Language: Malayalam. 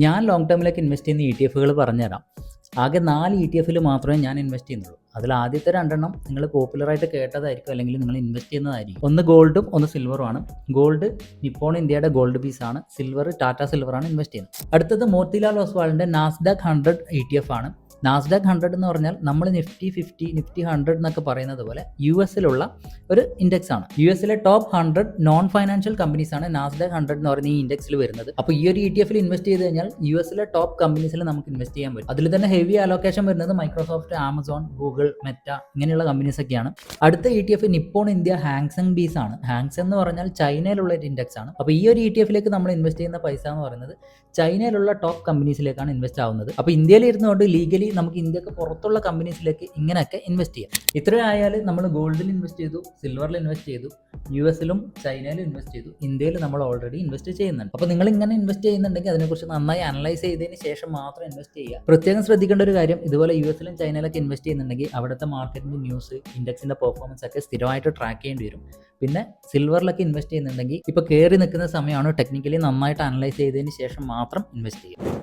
ഞാൻ ലോങ് ടേമിലേക്ക് ഇൻവെസ്റ്റ് ചെയ്യുന്ന ETF പറഞ്ഞുതരാം. ആകെ 4 ETF മാത്രമേ ഞാൻ ഇൻവെസ്റ്റ് ചെയ്യുന്നുള്ളൂ. അതിൽ ആദ്യത്തെ 2 നിങ്ങൾ പോപ്പുലറായിട്ട് കേട്ടതായിരിക്കും, അല്ലെങ്കിൽ നിങ്ങൾ ഇൻവെസ്റ്റ് ചെയ്യുന്നതായിരിക്കും. ഒന്ന് ഗോൾഡും ഒന്ന് സിൽവറും ആണ്. ഗോൾഡ് നിപ്പോൺ ഇന്ത്യയുടെ ഗോൾഡ് പീസ് ആണ്. സിൽവർ ടാറ്റ സിൽവർ ആണ് ഇൻവെസ്റ്റ് ചെയ്യുന്നത്. അടുത്തത് മോത്തിലാൽ ഒസ്വാളിന്റെ നാസ്ഡാക്ക് 100 ETF ആണ്. നാസ്ഡാക്ക് 100 എന്ന് പറഞ്ഞാൽ നമ്മൾ നിഫ്റ്റി 50, നിഫ്റ്റി 100 എന്നൊക്കെ പറയുന്നത് പോലെ US-ലുള്ള ഒരു ഇൻഡെക്സ് ആണ്. US-ലെ ടോപ്പ് 100 നോൺ ഫൈനാൻഷ്യൽ കമ്പനീസ് ആണ് നാസ്ഡാക്ക് 100 എന്ന് പറയുന്ന ഈ ഇൻഡെക്സിൽ വരുന്നത്. അപ്പോൾ ഈ ഒരു ETF ഇൻവെസ്റ്റ് ചെയ്ത് കഴിഞ്ഞാൽ US-ലെ ടോപ്പ് കമ്പനീസിൽ നമുക്ക് ഇൻവെസ്റ്റ് ചെയ്യാൻ പറ്റും. അതിൽ തന്നെ ഹെവി അലോക്കേഷൻ വരുന്നത് മൈക്രോസോഫ്റ്റ്, ആമസോൺ, ഗൂഗിൾ, മെറ്റ ഇങ്ങനെയുള്ള കമ്പനീസ് ഒക്കെയാണ്. അടുത്ത ETF നിപ്പോൺ ഇന്ത്യ ഹാങ്സെങ് ബീസ് ആണ്. ഹാങ്സെങ് എന്ന് പറഞ്ഞാൽ ചൈനയിലുള്ള ഒരു ഇൻഡെക്സ് ആണ്. അപ്പോൾ ഈ ഒരു ETF നമ്മൾ ഇൻവെസ്റ്റ് ചെയ്യുന്ന പൈസ എന്ന് പറയുന്നത് ചൈനയിലുള്ള ടോപ്പ് കമ്പനീസിലേക്കാണ് ഇൻവെസ്റ്റ് ആവുന്നത്. അപ്പോൾ ഇന്ത്യയിൽ ഇരുന്നുകൊണ്ട് ലീഗലി നമുക്ക് ഇന്ത്യക്ക് പുറത്തുള്ള കമ്പനീസിലേക്ക് ഇങ്ങനെയൊക്കെ ഇൻവെസ്റ്റ് ചെയ്യാം. ഇത്രയും ആയാൽ നമ്മൾ ഗോൾഡിൽ ഇൻവെസ്റ്റ് ചെയ്തു, സിൽവറിൽ ഇൻവെസ്റ്റ് ചെയ്തു, US-ലും ചൈനയിലും ഇൻവെസ്റ്റ് ചെയ്തു, ഇന്ത്യയിൽ നമ്മൾ ഓൾറെഡി ഇൻവെസ്റ്റ് ചെയ്യുന്നുണ്ട്. അപ്പോൾ നിങ്ങൾ ഇങ്ങനെ ഇൻവെസ്റ്റ് ചെയ്യുന്നുണ്ടെങ്കിൽ അതിനെക്കുറിച്ച് നന്നായി അനലൈസ് ചെയ്തതിന് ശേഷം മാത്രം ഇൻവെസ്റ്റ് ചെയ്യുക. പ്രത്യേകം ശ്രദ്ധിക്കേണ്ട ഒരു കാര്യം, ഇതുപോലെ US-ലും ചൈനയിലൊക്കെ ഇൻവെസ്റ്റ് ചെയ്യുന്നുണ്ടെങ്കിൽ അവിടുത്തെ മാർക്കറ്റിൻ്റെ ന്യൂസ്, ഇൻഡെക്സിൻ്റെ പെർഫോമൻസ് ഒക്കെ സ്ഥിരമായിട്ട് ട്രാക്ക് ചെയ്യേണ്ടി വരും. പിന്നെ സിൽവറിലൊക്കെ ഇൻവെസ്റ്റ് ചെയ്യുന്നുണ്ടെങ്കിൽ ഇപ്പോൾ കയറി നിൽക്കുന്ന സമയമാണ്, ടെക്നിക്കലി നന്നായിട്ട് അനലൈസ് ചെയ്തതിന് ശേഷം മാത്രം ഇൻവെസ്റ്റ് ചെയ്യുക.